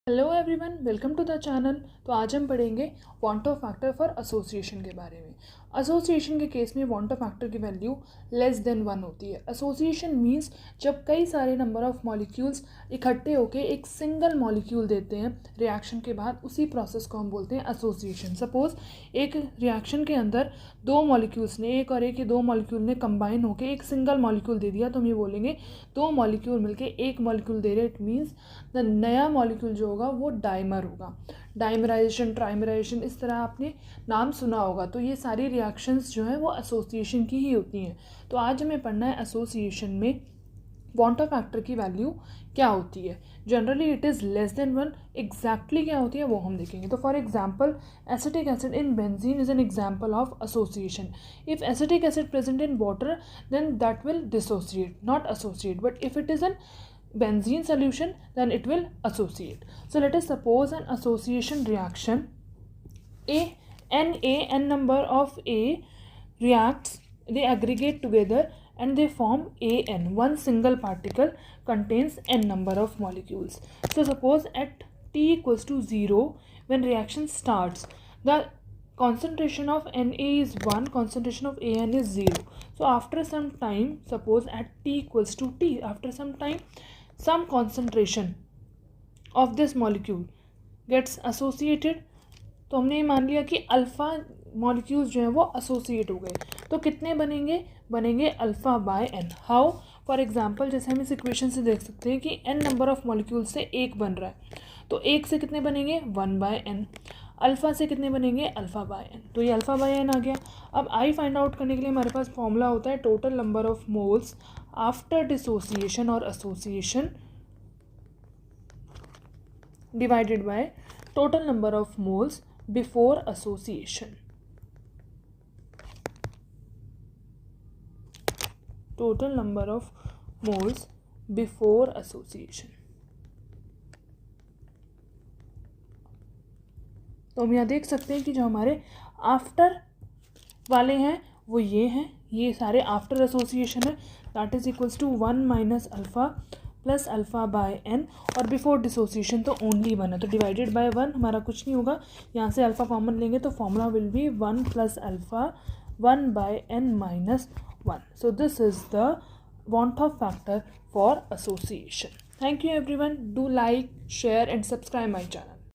Hello everyone, welcome to the channel. तो आज हम पढ़ेंगे van't Hoff factor for association के बारे में। एसोसिएशन के केस में वांट ऑफ फैक्टर की वैल्यू लेस देन 1 होती है। एसोसिएशन मींस जब कई सारे नंबर ऑफ मॉलिक्यूल्स इकट्ठे होकर एक सिंगल मॉलिक्यूल देते हैं रिएक्शन के बाद, उसी प्रोसेस को हम बोलते हैं एसोसिएशन। सपोज एक रिएक्शन के अंदर दो मॉलिक्यूल्स ने दो मॉलिक्यूल ने कंबाइन होकर एक सिंगल मॉलिक्यूल दे दिया, तो हम ये बोलेंगे दो मॉलिक्यूल मिलकर एक मॉलिक्यूल दे रहे। इट मीन्स द नया मॉलिक्यूल जो होगा वो डाइमर होगा। डाइमराइजेशन, ट्राइमराइजेशन, इस तरह आपने नाम सुना होगा। तो ये सारी रिएक्शंस जो हैं वो एसोसिएशन की ही होती हैं। तो आज हमें पढ़ना है एसोसिएशन में वांट ऑफ फैक्टर की वैल्यू क्या होती है। Generally it is less than 1। Exactly क्या होती है वो हम देखेंगे। तो for example acetic acid in benzene is an example of association. If acetic acid present in water then that will dissociate, not associate. But if it is an benzene solution then it will associate. So let us suppose an association reaction. N number of A reacts, they aggregate together and they form AN. One single particle contains N number of molecules. So suppose at T equals to 0, when reaction starts, the concentration of Na is 1, concentration of An is 0. So after some time, suppose at T equals to T, after some time some concentration of this molecule gets associated. तो हमने ये मान लिया कि alpha molecules जो हैं वो associate हो गए। तो कितने बनेंगे alpha by N. How? For example जैसे हम इस इक्वेशन से देख सकते हैं कि एन नंबर ऑफ मॉलिक्यूल्स से एक बन रहा है, तो एक से कितने बनेंगे 1 बाय एन। अल्फ़ा से कितने बनेंगे अल्फ़ा बाय एन। तो ये अल्फ़ा बाय एन आ गया। अब आई फाइंड आउट करने के लिए हमारे पास फॉर्मूला होता है total number of moles after dissociation और association divided by total number of moles before association. Total number of moles before association. तो हम यहाँ देख सकते हैं कि जो हमारे आफ्टर वाले हैं वो ये हैं, ये सारे आफ्टर एसोसिएशन है। That is equals to 1 minus alpha plus alpha by N, और बिफोर डिसोसिएशन तो ओनली 1 है। तो डिवाइडेड बाय 1 हमारा कुछ नहीं होगा, यहाँ से अल्फ़ा कॉमन लेंगे तो formula will be 1 plus alpha 1 by N minus 1. So this is the want of factor for association. Thank you everyone. Do like, share and subscribe my channel.